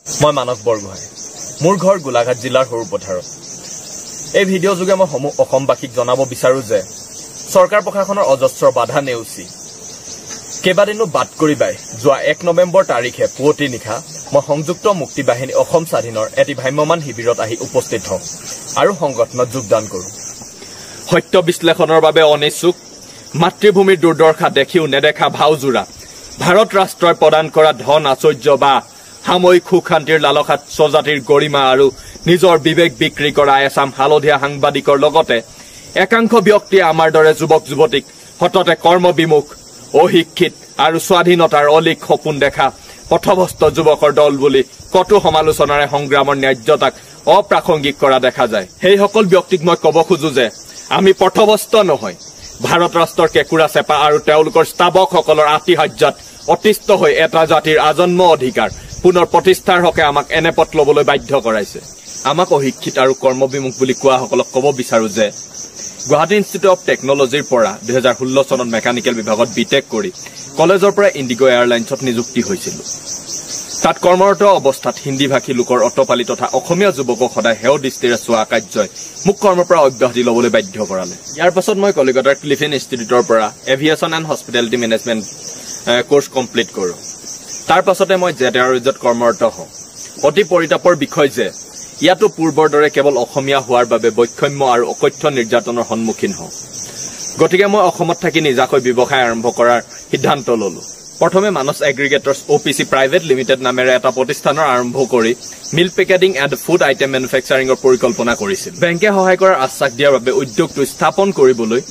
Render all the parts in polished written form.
মই মানস বৰগোহাঁই মোৰ ঘৰ গোলাঘাট জিলাৰ সৰুপথাৰত এই ভিডিঅ' যোগে মই অসমবাসীক জনাব বিচাৰো যে চৰকাৰ প্ৰশাসনৰ অজস্ৰ বাধা নেওচি কেইবাদিনো বাদ কৰিবাই যোৱা 1 নৱেম্বৰ তাৰিখে পুৱতি নিশা মই সংযুক্ত মুক্তি বাহিনী অসম স্বাধীনৰ এটি ভ্ৰাম্যমান শিবিৰত আহি উপস্থিত হওঁ আৰু সংগঠনত যোগদান কৰোঁ সত্য বিশ্লেষণৰ বাবে অনিচ্ছুক মাতৃভূমিৰ দুৰ্দশা দেখিও নেদেখা ভাওজোৰা ভাৰত ৰাষ্ট্ৰই প্ৰদান কৰা ধন আচৰ্য বা সাময়িক সুখ শান্তিৰ লালসাত স্বজাতিৰ গৰিমা আৰু নিজৰ বিবেক বিক্ৰী কৰা এচাম হালধীয়া সাংবাদিকৰ লগতে একাংশ ব্যক্তিয়ে আমাৰ দৰে যুৱক যুৱতীক হঠতে কৰ্মবিমুখ অশিক্ষিত আৰু স্বাধীনতাৰ অলিক সপোন দেখা পথভ্ৰষ্ট যুৱকৰ দল বুলি কটু সমালোচনাৰে সংগ্ৰামৰ ন্যায্যতাক অপ্ৰাসংগিক কৰা দেখা যায় সেইসকল ব্যক্তিক মই ক'ব খোজো যে আমি পথভ্ৰষ্ট নহয় ভাৰত ৰাষ্ট্ৰৰ কেকুৰা চেপা আৰু তেওঁলোকৰ স্থাৱকসকলৰ আতিশয্যত অতিষ্ঠ হৈ এটা জাতিৰ আজন্ম অধিকাৰ পুনৰ প্ৰতিষ্ঠাৰ হকে আমাক এনে পথ ল'বলৈ বাধ্য কৰাইছে আমাক অশিক্ষিত আৰু কৰ্মবিমুখ বুলি কোৱাসকলক ক'ব বিচাৰো যে গুৱাহাটী ইনষ্টিটিউট অফ টেকনলজিৰ পৰা 2016 চনত মেকানিকেল বিভাগত বিটেক কৰি কলেজৰ পৰা ইণ্ডিগো এয়াৰলাইন্সত নিযুক্তি হৈছিল তাত কৰ্মৰত অৱস্থাত হিন্দীভাষী লোকৰ অটপালি তথা অসমীয়া যুৱকক সদায় হেয় দৃষ্টিৰে চোৱা কাৰ্যই মোক কৰ্মৰ পৰা অব্যাহতি ল'বলৈ বাধ্য কৰালে ইয়াৰ পাছত মই কলিকতাৰ ক্লিফিন ইনষ্টিটিউটৰ পৰা aviation and hospitality management course complete কৰোঁ তাৰ পাছতে মই জেট এয়াৰৱেজত কৰ্মৰত হওঁ অতি পৰিতাপৰ বিষয় যে ইয়াতো পূৰ্বৰ দৰে কেৱল অসমীয়া হোৱাৰ বাবে বৈষম্য আৰু অকথ্য নিৰ্যাতনৰ সন্মুখীন হওঁ গতিকে মই অসমত থাকি নিজাকৈ ব্যৱসায় আৰম্ভ কৰাৰ সিদ্ধান্ত ল'লো প্ৰথমে Manas aggregators OPC private limited নামেৰে এটা প্ৰতিষ্ঠানৰ আৰম্ভ কৰি milk packeting and food item মেনুফেকচাৰিঙৰ পৰিকল্পনা কৰিছিল বেংকে সহায় কৰাৰ আশ্বাস দিয়াৰ বাবে উদ্যোগটো স্থাপন কৰিবলৈ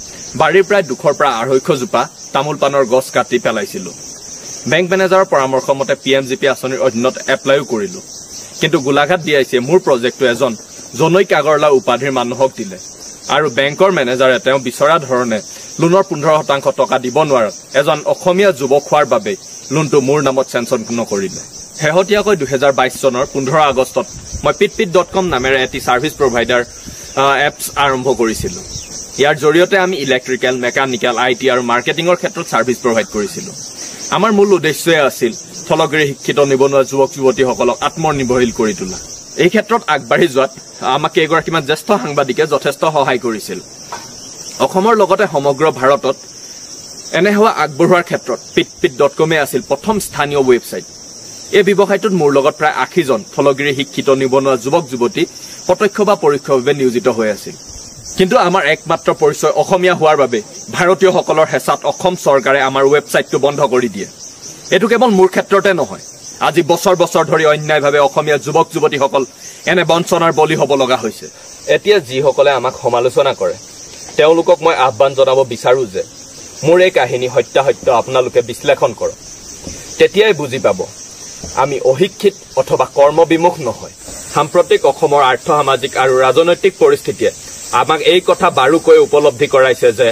বাৰীৰ প্ৰায় 200 পৰা 250 জোপা তামোল পাণৰ গছ কাটি পেলাইছিলো বেংক মেনেজাৰৰ পৰামৰ্শ মতে PMGP আঁচনিৰ অধীনত এপ্লাইও কৰিলো কিন্তু গোলাঘাট DICয়ে মোৰ প্ৰজেক্টটো এজন জনৈক আগৰলা উপাধিৰ মানুহক দিলে আৰু বেংকৰ মেনেজাৰে তেওঁ বিচৰা ধৰণে লোনৰ 15% টকা দিব নোৱাৰে এজন অসমীয়া যুৱক হোৱাৰ বাবে লোনটো মোৰ নামত চেনচন নকৰিলে হেহতিয়াকৈ 2022 চনৰ 15 আগষ্টত মই pitpit.com নামেৰে এটি সাৰ্ভিস প্ৰভাইডাৰ এপছ আৰম্ভ কৰিছিলো ইয়াৰ জৰিয়তে আমি ইলেক্ট্ৰিকেল মেকানিকেল IT আৰু মাৰ্কেটিংৰ ক্ষেত্ৰত সাৰ্ভিস প্ৰভাইড কৰিছিলো আমাৰ মূল উদ্দেশ্যই আছিল থলগিৰি শিক্ষিত নিবনুৱা যুৱক যুৱতীসকলক আত্মনিৰ্ভৰশীল কৰি তোলা এই ক্ষেত্ৰত আগবাঢ়ি যোৱাত আমাক এগৰাকীমান জ্যেষ্ঠ সাংবাদিকে যথেষ্ট সহায় কৰিছিল অসমৰ লগতে সমগ্ৰ ভাৰতত এনে হোৱা আগবঢ়োৱাৰ ক্ষেত্ৰত pitpit.comয়ে আছিল প্ৰথম স্থানীয় ৱেবছাইট এই ব্যৱসায়টোত মোৰ লগত প্ৰায় 80 জন থলগিৰি শিক্ষিত নিবনুৱা যুৱক যুৱতী প্ৰত্যক্ষ বা পৰোক্ষভাৱে নিয়োজিত হৈ আছিল কিন্তু আমাৰ একমাত্ৰ পৰিচয় অসমীয়া হোৱাৰ বাবে ভাৰতীয়সকলৰ হেঁচাত অসম চৰকাৰে আমাৰ ৱেবছাইটটো বন্ধ কৰি দিয়ে এটো কেৱল মোৰ ক্ষেত্ৰতে নহয় আজি বছৰ বছৰ ধৰি অন্যায়ভাৱে অসমীয়া যুৱক যুৱতীসকল এনে বঞ্চনাৰ বলি হ'ব লগা হৈছে এতিয়া যিসকলে আমাক সমালোচনা কৰে তেওঁলোকক মই আহ্বান জনাব বিচাৰো যে মোৰ এই কাহিনী সত্যাসত্য আপোনালোকে বিশ্লেষণ কৰক তেতিয়াই বুজি পাব আমি অশিক্ষিত অথবা কৰ্মবিমুখ নহয় সাম্প্ৰতিক অসমৰ আৰ্থ সামাজিক আৰু ৰাজনৈতিক পৰিস্থিতিয়ে আমাক এই কথা বাৰুকৈ উপলব্ধি কৰাইছে যে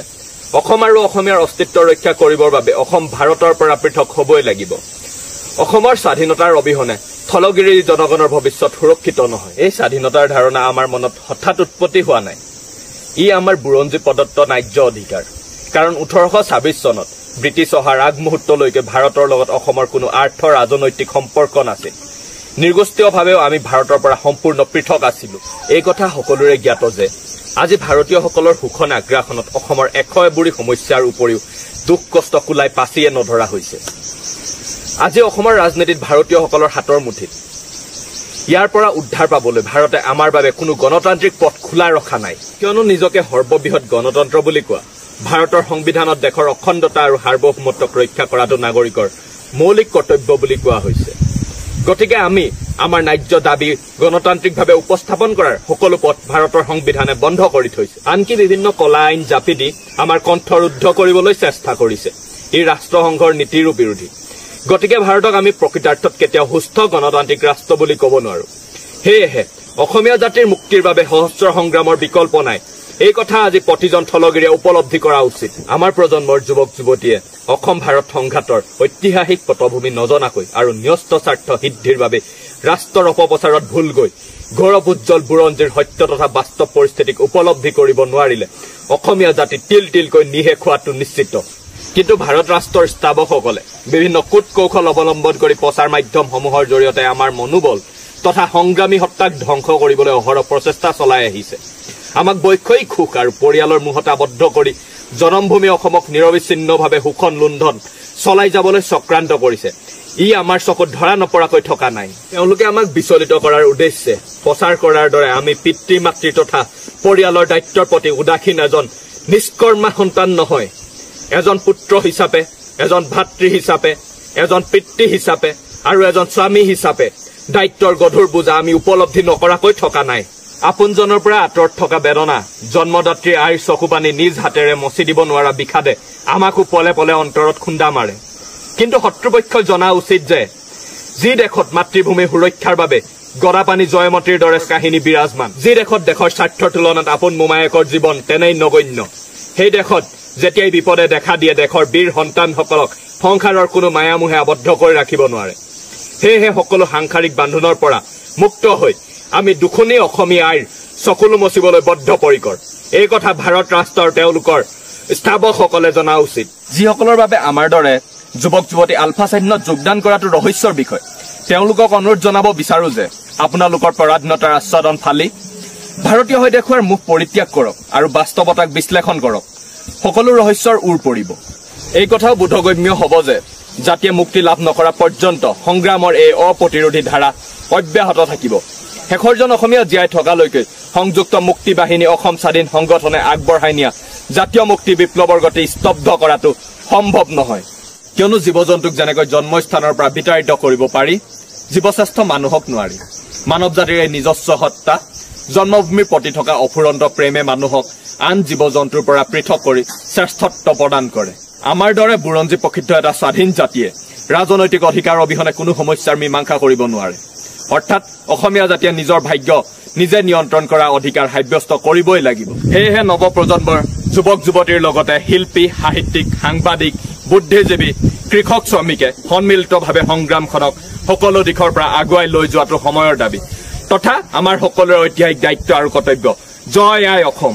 অসম আৰু অসমীয়াৰ অস্তিত্ব ৰক্ষা কৰিবৰ বাবে অসম ভাৰতৰ পৰা পৃথক হ'বই লাগিব অসমৰ স্বাধীনতাৰ অবিহনে থলগিৰি জনগণৰ ভৱিষ্যত সুৰক্ষিত নহয় এই স্বাধীনতাৰ ধাৰণা আমাৰ মনত হঠাৎ উৎপত্তি হোৱা নাই ই আমাৰ বুৰঞ্জী প্ৰদত্ত ন্যায্য অধিকাৰ কাৰণ 1826 চনত ব্ৰিটিছ অহাৰ আগমুহূৰ্তলৈকে ভাৰতৰ লগত অসমৰ কোনো আৰ্থ ৰাজনৈতিক সম্পৰ্ক নাছিল নিৰ্গোষ্ঠীয়ভাৱেও আমি ভাৰতৰ পৰা সম্পূৰ্ণ পৃথক আছিলো এই কথা সকলোৰে জ্ঞাত যে আজি ভাৰতীয়সকলৰ সুখন আগ্ৰাসনত অসমৰ এশএবুৰি সমস্যাৰ উপৰিও দুখ কষ্ট কুলাই পাছিয়ে নধৰা হৈছে আজি অসমৰ ৰাজনীতিত ভাৰতীয়সকলৰ হাতৰ মুঠিত ইয়াৰ পৰা উদ্ধাৰ পাবলৈ ভাৰতে আমাৰ বাবে কোনো গণতান্ত্ৰিক পথ খোলা ৰখা নাই কিয়নো নিজকে সৰ্ববৃহৎ গণতন্ত্ৰ বুলি কোৱা ভাৰতৰ সংবিধানত দেশৰ অখণ্ডতা আৰু সাৰ্বভৌমত্বক ৰক্ষা কৰাটো নাগৰিকৰ মৌলিক কৰ্তব্য বুলি কোৱা হৈছে গতিকে আমি আমাৰ ন্যায্য দাবী গণতান্ত্ৰিকভাৱে উপস্থাপন কৰাৰ সকলো পথ ভাৰতৰ সংবিধানে বন্ধ কৰি থৈছে আনকি বিভিন্ন কলা আইন জাপি দি আমাৰ কণ্ঠ ৰুদ্ধ কৰিবলৈ চেষ্টা কৰিছে ই ৰাষ্ট্ৰসংঘৰ নীতিৰো বিৰোধী গতিকে ভাৰতক আমি প্ৰকৃতাৰ্থত কেতিয়াও সুস্থ গণতান্ত্ৰিক ৰাষ্ট্ৰ বুলি ক'ব নোৱাৰো সেয়েহে অসমীয়া জাতিৰ মুক্তিৰ বাবে সহস্ৰ সংগ্ৰামৰ বিকল্প নাই এই কথা আজি প্ৰতিজন থলগিৰিয়ে উপলব্ধি কৰা উচিত আমাৰ প্ৰজন্মৰ যুৱক যুৱতীয়ে অসম ভাৰত সংঘাতৰ ঐতিহাসিক পটভূমি নজনাকৈ আৰু ন্যস্ত স্বাৰ্থ সিদ্ধিৰ বাবে ৰাষ্ট্ৰৰ অপপ্ৰচাৰত ভুল গৈ গৌৰৱ উজ্জ্বল বুৰঞ্জীৰ সত্য তথা বাস্তৱ পৰিস্থিতিক উপলব্ধি কৰিব নোৱাৰিলে অসমীয়া জাতি তিল তিলকৈ নিশেষ হোৱাটো নিশ্চিত কিন্তু ভাৰত ৰাষ্ট্ৰৰ স্থাৱকসকলে বিভিন্ন কূট কৌশল অৱলম্বন কৰি প্ৰচাৰ মাধ্যমসমূহৰ জৰিয়তে আমাৰ মনোবল তথা সংগ্ৰামী সত্তাক ধ্বংস কৰিবলৈ অহৰহ প্ৰচেষ্টা চলাই আহিছে। আমাক বৈষয়িক সুখ আৰু পৰিয়ালৰ মুহত আবদ্ধ কৰি জনমভূমি অসমক নিৰবিচ্ছিন্নভাৱে শোষণ লুণ্ঠন চলাই যাবলৈ চক্ৰান্ত কৰিছে। ই আমাৰ চকুত ধৰা নপৰাকৈ থকা নাই। তেওঁলোকে আমাক বিচলিত কৰাৰ উদ্দেশ্যে প্ৰচাৰ কৰাৰ দৰে আমি পিতৃ মাতৃ তথা পৰিয়ালৰ দায়িত্বৰ প্ৰতি উদাসীন এজন নিষ্কৰ্মা সন্তান নহয়, এজন পুত্ৰ হিচাপে, এজন ভাতৃ হিচাপে, এজন পিতৃ হিচাপে আৰু এজন স্বামী হিচাপে দায়িত্বৰ গধুৰ বোজা আমি উপলব্ধি নকৰাকৈ থকা নাই। আপোনজনৰ পৰা আঁতৰত থকা বেদনা, জন্মদাত্ৰীৰ আইৰ চকুপানী নিজ হাতেৰে মচি দিব নোৱাৰা বিষাদে আমাকো পলে পলে অন্তৰত খুন্দা মাৰে। কিন্তু শত্ৰুপক্ষই জনা উচিত যে যি দেশত মাতৃভূমি সুৰক্ষাৰ বাবে গদাপানী জয়মতীৰ দৰে কাহিনী বিৰাজমান, যি দেশত দেশৰ স্বাৰ্থৰ তুলনাত আপোন মোমায়েকৰ জীৱন তেনেই নগণ্য, সেই দেশত যেতিয়াই বিপদে দেখা দিয়ে দেশৰ বীৰ সন্তানসকলক সংসাৰৰ কোনো মায়ামোহে আবদ্ধ কৰি ৰাখিব নোৱাৰে। সেয়েহে সকলো সাংসাৰিক বান্ধোনৰ পৰা মুক্ত হৈ আমি দুখনী অসমীয়া আইৰ চকুলো মচিবলৈ বদ্ধপৰিকৰ। এই কথা ভাৰত ৰাষ্ট্ৰৰ তেওঁলোকৰ স্থাপকসকলে জনা উচিত। যিসকলৰ বাবে আমাৰ দৰে যুৱক যুৱতী আলফা স্বাধীনত যোগদান কৰাটো ৰহস্যৰ বিষয়, তেওঁলোকক অনুৰোধ জনাব বিচাৰো যে আপোনালোকৰ পৰাধীনতাৰ আস্বাদন ফালি ভাৰতীয় হৈ দেখুৱাৰ মুখ পৰিত্যাগ কৰক আৰু বাস্তৱতাক বিশ্লেষণ কৰক। সকলো ৰহস্যৰ উৰ পৰিব। এই কথাও বোধগম্য হ'ব যে জাতীয় মুক্তি লাভ নকৰা পৰ্যন্ত সংগ্ৰামৰ এই অপ্ৰতিৰোধী ধাৰা অব্যাহত থাকিব। শেষৰজন অসমীয়া জীয়াই থকালৈকে সংযুক্ত মুক্তি বাহিনী অসম স্বাধীন সংগঠনে আগবঢ়াই নিয়া জাতীয় মুক্তি বিপ্লৱৰ গতি স্তব্ধ কৰাটো সম্ভৱ নহয়। কিয়নো জীৱ জন্তুক যেনেকৈ জন্মস্থানৰ পৰা বিতাড়িত কৰিব পাৰি, জীৱশ্ৰেষ্ঠ মানুহক নোৱাৰি। মানৱ জাতিৰ এই নিজস্ব সত্তা, জন্মভূমিৰ প্ৰতি থকা অফুৰন্ত প্ৰেমে মানুহক আন জীৱ জন্তুৰ পৰা পৃথক কৰি শ্ৰেষ্ঠত্ব প্ৰদান কৰে। আমাৰ দৰে বুৰঞ্জী প্ৰসিদ্ধ এটা স্বাধীন জাতিয়ে ৰাজনৈতিক অধিকাৰ অবিহনে কোনো সমস্যাৰ মীমাংসা কৰিব নোৱাৰে। অৰ্থাৎ অসমীয়া জাতিয়ে নিজৰ ভাগ্য নিজে নিয়ন্ত্ৰণ কৰা অধিকাৰ সাব্যস্ত কৰিবই লাগিব। সেয়েহে নৱপ্ৰজন্মৰ যুৱক যুৱতীৰ লগতে শিল্পী, সাহিত্যিক, সাংবাদিক, বুদ্ধিজীৱী, কৃষক শ্ৰমিকে সন্মিলিতভাৱে সংগ্ৰামখনক সকলো দিশৰ পৰা আগুৱাই লৈ যোৱাটো সময়ৰ দাবী তথা আমাৰ সকলোৰে ঐতিহাসিক দায়িত্ব আৰু কৰ্তব্য। জয় আই অসম।